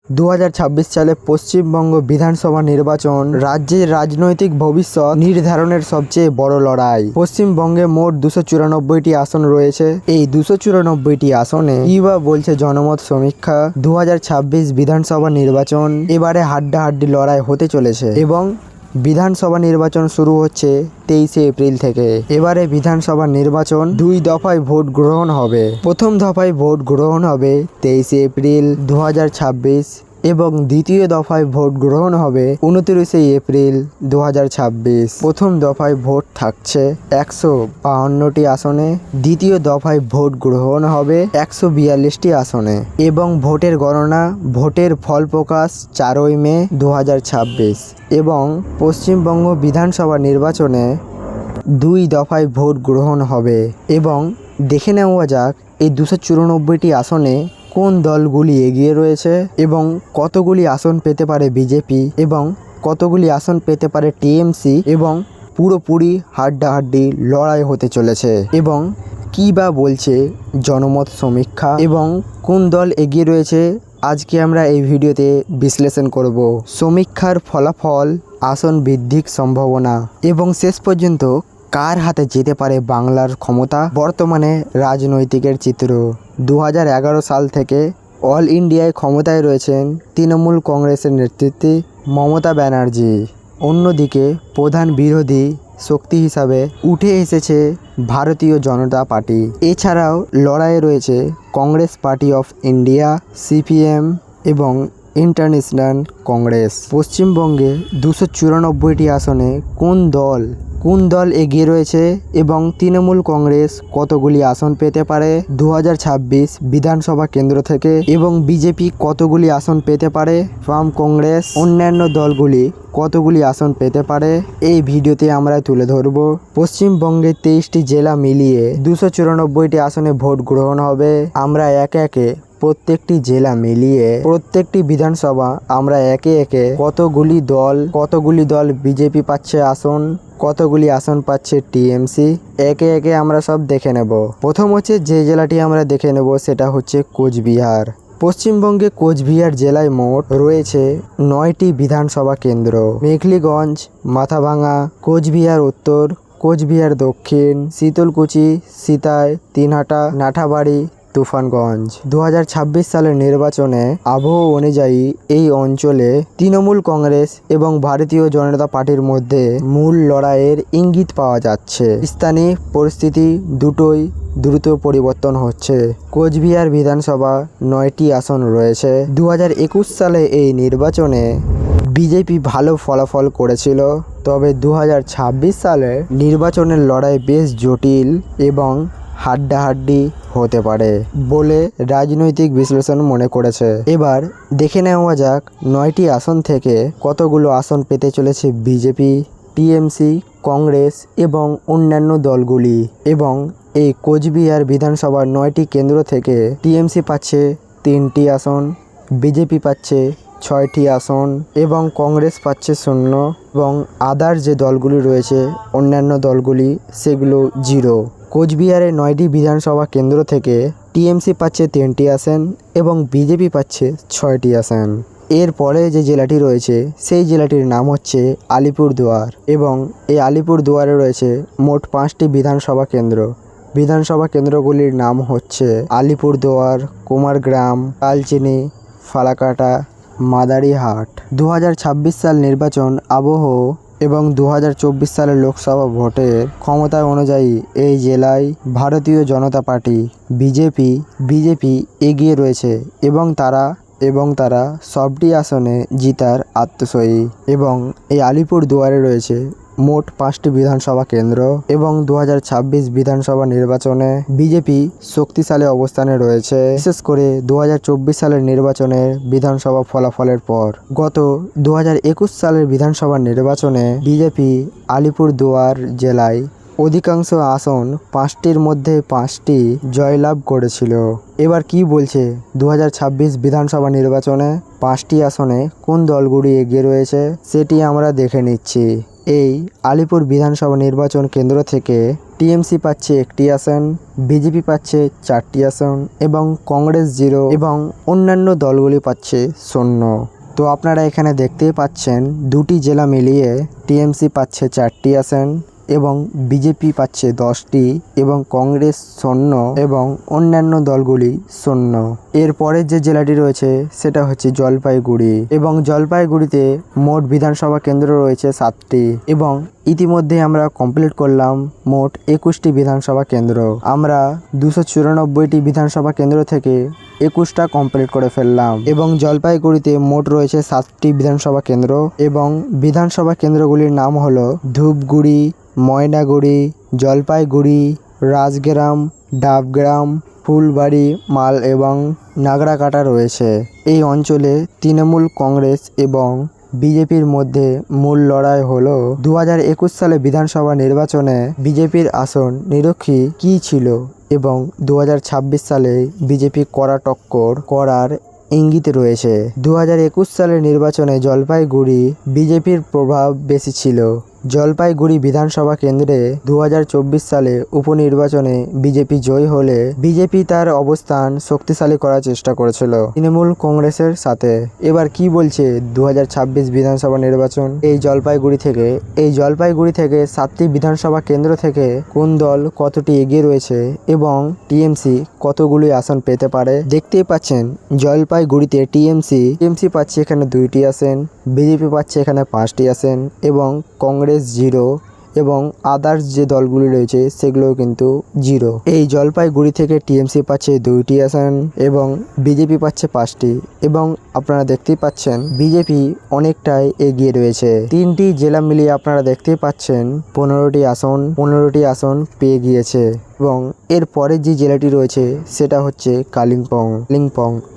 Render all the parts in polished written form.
2026 সালে পশ্চিমবঙ্গ বিধানসভা নির্বাচন রাজ্যের রাজনৈতিক ভবিষ্যৎ নির্ধারণের সবচেয়ে বড় লড়াই। পশ্চিমবঙ্গে মোট 294টি আসন রয়েছে। এই 294টি আসনে কি বা বলছে জনমত সমীক্ষা? 2026 বিধানসভা নির্বাচন এবারে হাড্ডাহাড্ডি লড়াই হতে চলেছে এবং বিধানসভা নির্বাচন শুরু হচ্ছে 23শে এপ্রিল থেকে। এবারে বিধানসভা নির্বাচন 2 দফায় ভোট গ্রহণ হবে। প্রথম দফায় ভোট গ্রহণ হবে 23শে এপ্রিল 2026 এবং দ্বিতীয় দফায় ভোট গ্রহণ হবে 29শে এপ্রিল 2026। প্রথম দফায় ভোট থাকছে 152টি আসনে, দ্বিতীয় দফায় ভোট গ্রহণ হবে 142টি আসনে এবং ভোটের গণনা, ভোটের ফল প্রকাশ 4ই মে 2026 এবং পশ্চিমবঙ্গ বিধানসভা নির্বাচনে 2 দফায় ভোট গ্রহণ হবে। এবং দেখে নেওয়া যাক এই 294টি আসনে কোন দলগুলি এগিয়ে রয়েছে এবং কতগুলি আসন পেতে পারে বিজেপি এবং কতগুলি আসন পেতে পারে টিএমসি এবং পুরোপুরি হাড্ডাহাড্ডি লড়াই হতে চলেছে এবং কী বা বলছে জনমত সমীক্ষা এবং কোন দল এগিয়ে রয়েছে আজকে আমরা এই ভিডিওতে বিশ্লেষণ করব। সমীক্ষার ফলাফল, আসন বৃদ্ধির সম্ভাবনা এবং শেষ পর্যন্ত কার হাতে যেতে পারে বাংলার ক্ষমতা, বর্তমানে রাজনৈতিকের চিত্র। 2011 সাল থেকে অল ইন্ডিয়ায় ক্ষমতায় রয়েছেন তৃণমূল কংগ্রেসের নেতৃত্বে মমতা ব্যানার্জি। অন্যদিকে প্রধান বিরোধী শক্তি হিসাবে উঠে এসেছে ভারতীয় জনতা পার্টি। এছাড়াও লড়াইয়ে রয়েছে Congress party of India, CPM এবং ইন্টারন্যাশনাল কংগ্রেস। পশ্চিমবঙ্গে 294টি আসনে কোন দল এগিয়ে রয়েছে এবং তৃণমূল কংগ্রেস কতগুলি আসন পেতে পারে 2026 বিধানসভা কেন্দ্র থেকে এবং বিজেপি কতগুলি আসন পেতে পারে, বাম কংগ্রেস অন্যান্য দলগুলি কতগুলি আসন পেতে পারে, এই ভিডিওতে আমরা তুলে ধরব। পশ্চিমবঙ্গে 23টি জেলা মিলিয়ে 294টি আসনে ভোট গ্রহণ হবে। আমরা একে একে প্রত্যেকটি জেলা মিলিয়ে প্রত্যেকটি বিধানসভা আমরা একে একে কতগুলি দল বিজেপি পাচ্ছে আসন, কতগুলি আসন পাচ্ছে টিএমসি, একে একে আমরা সব দেখে নেব। প্রথম হচ্ছে যে জেলাটি আমরা দেখে নেব সেটা হচ্ছে কোচবিহার। পশ্চিমবঙ্গে কোচবিহার জেলায় মোট রয়েছে 9টি বিধানসভা কেন্দ্র: মেখলিগঞ্জ, মাথাভাঙা, কোচবিহার উত্তর, কোচবিহার দক্ষিণ, শীতলকুচি, সিতাই, দিনহাটা, নাঠাবাড়ি, তুফানগঞ্জ। 2026 সালের নির্বাচনে আবহাওয়া অনুযায়ী এই অঞ্চলে তৃণমূল কংগ্রেস এবং ভারতীয় জনতা পার্টির মধ্যে মূল লড়াইয়ের ইঙ্গিত পাওয়া যাচ্ছে। স্থানীয় পরিস্থিতি দুটোই দ্রুত পরিবর্তন হচ্ছে। কোচবিহার বিধানসভা 9টি আসন রয়েছে। 2021 সালে এই নির্বাচনে বিজেপি ভালো ফলাফল করেছিল, তবে 2026 সালে নির্বাচনের লড়াই বেশ জটিল এবং হাড্ডাহাড্ডি হতে পারে বলে রাজনৈতিক বিশ্লেষণ মনে করেছে। এবার দেখে নেওয়া যাক 9টি আসন থেকে কতগুলো আসন পেতে চলেছে বিজেপি, টিএমসি, কংগ্রেস এবং অন্যান্য দলগুলি। এবং এই কোচবিহার বিধানসভার 9টি কেন্দ্র থেকে টিএমসি পাচ্ছে 3টি আসন, বিজেপি পাচ্ছে 6টি আসন এবং কংগ্রেস পাচ্ছে 0 এবং আদার যে দলগুলি রয়েছে অন্যান্য দলগুলি সেগুলো 0। কোচবিহারের 9টি বিধানসভা কেন্দ্র থেকে টিএমসি পাচ্ছে 3টি আসন এবং বিজেপি পাচ্ছে 6টি আসন। এরপরে যে জেলাটি রয়েছে সেই জেলাটির নাম হচ্ছে আলিপুরদুয়ার এবং এই আলিপুরদুয়ারে রয়েছে মোট 5টি বিধানসভা কেন্দ্র। বিধানসভা কেন্দ্রগুলির নাম হচ্ছে আলিপুরদুয়ার, কুমারগ্রাম, কালচিনি, ফালাকাটা, মাদারিহাট। 2026 সাল নির্বাচন আবহ এবং 2024 সালের লোকসভা ভোটের ক্ষমতা অনুযায়ী এই জেলায় ভারতীয় জনতা পার্টি বিজেপি এগিয়ে রয়েছে এবং তারা সবটি আসনে জিতার আত্মসয়ী। এবং এই আলিপুরদুয়ারে রয়েছে মোট 5টি বিধানসভা কেন্দ্র এবং 2026 বিধানসভা নির্বাচনে বিজেপি শক্তিশালী অবস্থানে রয়েছে। বিশেষ করে 2024 সালের নির্বাচনের বিধানসভা ফলাফলের পর গত 2021 সালের বিধানসভা নির্বাচনে বিজেপি আলিপুরদুয়ার জেলায় অধিকাংশ আসন 5টির মধ্যে 5টি জয়লাভ করেছিল। এবার কি বলছে 2026 বিধানসভা নির্বাচনে 5টি আসনে কোন দলগুলি এগিয়ে রয়েছে সেটি আমরা দেখে নিচ্ছি। এই আলিপুর বিধানসভা নির্বাচন কেন্দ্র থেকে টিএমসি পাচ্ছে একটি আসন, বিজেপি পাচ্ছে 4টি আসন এবং কংগ্রেস 0 এবং অন্যান্য দলগুলি পাচ্ছে 0। তো আপনারা এখানে দেখতেই পাচ্ছেন দুটি জেলা মিলিয়ে টিএমসি পাচ্ছে 4টি আসন এবং বিজেপি পাচ্ছে 10টি এবং কংগ্রেস 0 এবং অন্যান্য দলগুলি 0। এরপরের যে জেলাটি রয়েছে সেটা হচ্ছে জলপাইগুড়ি এবং জলপাইগুড়িতে মোট বিধানসভা কেন্দ্র রয়েছে 7টি এবং ইতিমধ্যে আমরা কমপ্লিট করলাম মোট 21টি বিধানসভা কেন্দ্র। আমরা 294টি বিধানসভা কেন্দ্র থেকে 21টা কমপ্লিট করে ফেললাম এবং জলপাইগুড়িতে মোট রয়েছে 7টি বিধানসভা কেন্দ্র এবং বিধানসভা কেন্দ্রগুলির নাম হলো ধূপগুড়ি, ময়নাগুড়ি, জলপাইগুড়ি, রাজগ্রাম, ডাবগ্রাম, ফুলবাড়ি, মাল এবং নাগরাকাটা রয়েছে। এই অঞ্চলে তৃণমূল কংগ্রেস এবং বিজেপির মধ্যে মূল লড়াই হলো 2021 সালে বিধানসভা নির্বাচনে বিজেপির আসন নিরীক্ষী কী ছিল এবং 2026 সালে বিজেপি কড়া টক্কর করার ইঙ্গিত রয়েছে। 2021 সালের নির্বাচনে জলপাইগুড়ি বিজেপির প্রভাব বেশি ছিল। জলপাইগুড়ি বিধানসভা কেন্দ্রে 2024 সালে উপনির্বাচনে বিজেপি জয়ী হলে বিজেপি তার অবস্থান শক্তিশালী করার চেষ্টা করেছিল তৃণমূল কংগ্রেসের সাথে। এবার কি বলছে 2026 বিধানসভা নির্বাচন এই জলপাইগুড়ি থেকে 7টি বিধানসভা কেন্দ্র থেকে কোন দল কতটি এগিয়ে রয়েছে এবং টিএমসি কতগুলি আসন পেতে পারে দেখতেই পাচ্ছেন। জলপাইগুড়িতে টিএমসি পাচ্ছে এখানে 2টি আসন, বিজেপি পাচ্ছে এখানে 5টি আসন এবং কংগ্রেস 0 এবং আদার্স যে দলগুলি রয়েছে সেগুলো কিন্তু 0। এই জলপাইগুড়ি থেকে টিএমসি পাচ্ছে 2টি আসন এবং বিজেপি পাচ্ছে 5টি এবং আপনারা দেখতেই পাচ্ছেন বিজেপি অনেকটাই এগিয়ে রয়েছে। 3টি জেলা মিলিয়ে আপনারা দেখতেই পাচ্ছেন 15টি আসন পেয়ে গিয়েছে এবং এর পরের যে জেলাটি রয়েছে সেটা হচ্ছে কালিম্পং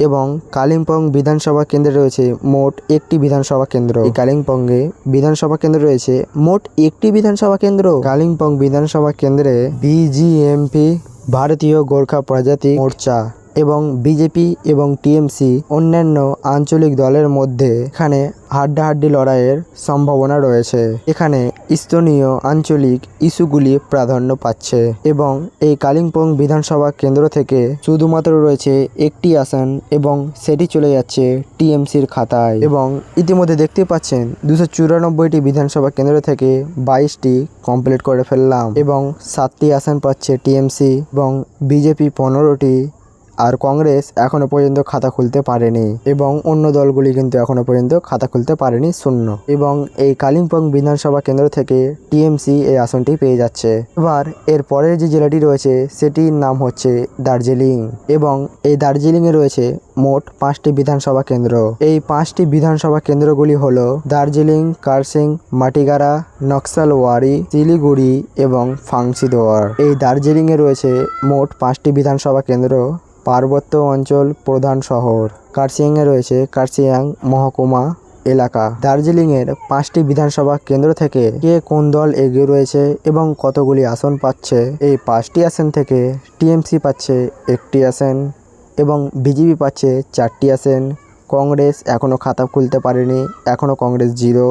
এবং কালিম্পং বিধানসভা কেন্দ্রে রয়েছে মোট 1টি বিধানসভা কেন্দ্র। এই কালিম্পংয়ে বিধানসভা কেন্দ্র রয়েছে মোট 1টি বিধানসভা কেন্দ্র। কালিম্পং বিধানসভা কেন্দ্রে বিজিএমপি ভারতীয় গোর্খা প্রজাতি মোর্চা এবং বিজেপি এবং টিএমসি অন্যান্য আঞ্চলিক দলের মধ্যে এখানে হাড্ডাহাড্ডি লড়াইয়ের সম্ভাবনা রয়েছে। এখানে স্থানীয় আঞ্চলিক ইস্যুগুলি প্রাধান্য পাচ্ছে এবং এই কালিম্পং বিধানসভা কেন্দ্র থেকে শুধুমাত্র রয়েছে একটি আসন এবং সেটি চলে যাচ্ছে টিএমসির খাতায় এবং ইতিমধ্যে দেখতে পাচ্ছেন 294টি বিধানসভা কেন্দ্র থেকে 22টি কমপ্লিট করে ফেললাম এবং 7টি আসন পাচ্ছে টিএমসি এবং বিজেপি 15টি আর কংগ্রেস এখনো পর্যন্ত খাতা খুলতে পারেনি এবং অন্য দলগুলি কিন্তু এখনো পর্যন্ত খাতা খুলতে পারেনি 0 এবং এই কালিম্পং বিধানসভা কেন্দ্র থেকে টিএমসি এই আসনটি পেয়ে যাচ্ছে। এবার এর পরের যে জেলাটি রয়েছে সেটির নাম হচ্ছে দার্জিলিং এবং এই দার্জিলিংয়ে রয়েছে মোট 5টি বিধানসভা কেন্দ্র। এই 5টি বিধানসভা কেন্দ্রগুলি হলো দার্জিলিং, কার্সিং, মাটিগাড়া, নকশালওয়াড়ি, শিলিগুড়ি এবং ফাংশিদোয়ার। এই দার্জিলিংয়ে রয়েছে মোট 5টি বিধানসভা কেন্দ্র। পার্বত্য অঞ্চল প্রধান শহর কার্শিয়াংয়ে রয়েছে কার্শিয়াং মহকুমা এলাকা। দার্জিলিংয়ের 5টি বিধানসভা কেন্দ্র থেকে কে কোন দল এগিয়ে রয়েছে এবং কতগুলি আসন পাচ্ছে। এই 5টি আসন থেকে টিএমসি পাচ্ছে 1টি আসন এবং বিজেপি পাচ্ছে 4টি আসন। কংগ্রেস এখনও খাতা খুলতে পারেনি, এখনও কংগ্রেস 0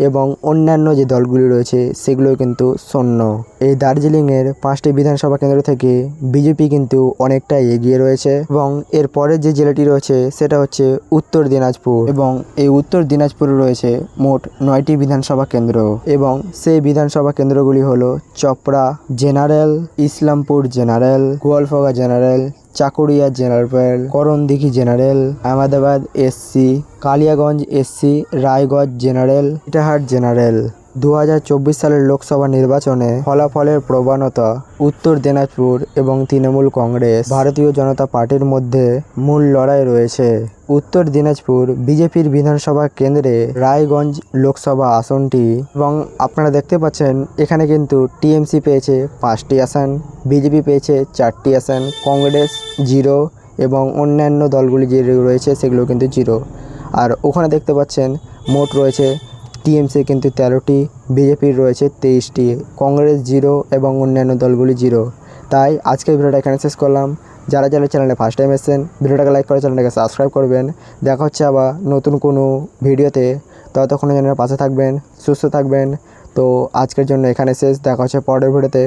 এবং অন্যান্য যে দলগুলি রয়েছে সেগুলো কিন্তু 0। এই দার্জিলিংয়ের 5টি বিধানসভা কেন্দ্র থেকে বিজেপি কিন্তু অনেকটা এগিয়ে রয়েছে এবং এর পরের যে জেলাটি রয়েছে সেটা হচ্ছে উত্তর দিনাজপুর এবং এই উত্তর দিনাজপুরে রয়েছে মোট 9টি বিধানসভা কেন্দ্র এবং সেই বিধানসভা কেন্দ্রগুলি হলো Chopra general, Islampur general, Goalpokhar general, Chakulia general, Karandighi general, Ahmedabad SC, Kaliaganj SC, Raiganj general, Itahar general. 2024 সালের লোকসভা নির্বাচনে ফলাফলের প্রবণতা উত্তর দিনাজপুর এবং তৃণমূল কংগ্রেস ভারতীয় জনতা পার্টির মধ্যে মূল লড়াই রয়েছে। উত্তর দিনাজপুর বিজেপির বিধানসভা কেন্দ্রে রায়গঞ্জ লোকসভা আসনটি এবং আপনারা দেখতে পাচ্ছেন এখানে কিন্তু টিএমসি পেয়েছে 5টি আসন, বিজেপি পেয়েছে 4টি আসন, কংগ্রেস 0 এবং অন্যান্য দলগুলি যে রয়েছে সেগুলো কিন্তু 0। আর ওখানে দেখতে পাচ্ছেন মোট রয়েছে টিএমসি কিন্তু 13টি, বিজেপির রয়েছে 23টি, কংগ্রেস 0 এবং অন্যান্য দলগুলি 0। তাই আজকের ভিডিওটা এখানে শেষ করলাম। যারা চ্যানেলে ফার্স্ট টাইম এসেছেন ভিডিওটাকে লাইক করে চ্যানেলটাকে সাবস্ক্রাইব করবেন। দেখা হচ্ছে আবার নতুন কোনো ভিডিওতে, ততক্ষণ চ্যানেলের পাশে থাকবেন, সুস্থ থাকবেন। তো আজকের জন্য এখানে শেষ, দেখা হচ্ছে পরের ভিডিওতে।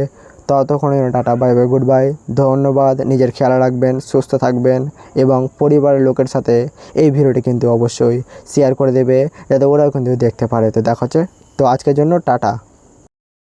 ততক্ষণের জন্য tata, bye bye, good bye. ধন্যবাদ। নিজের খেয়াল রাখবেন, সুস্থ থাকবেন এবং পরিবারের লোকের সাথে এই ভিডিওটি কিন্তু অবশ্যই শেয়ার করে দেবে যাতে ওরাও কিন্তু দেখতে পারে। তো দেখা হচ্ছে। তো আজকের জন্য টাটা।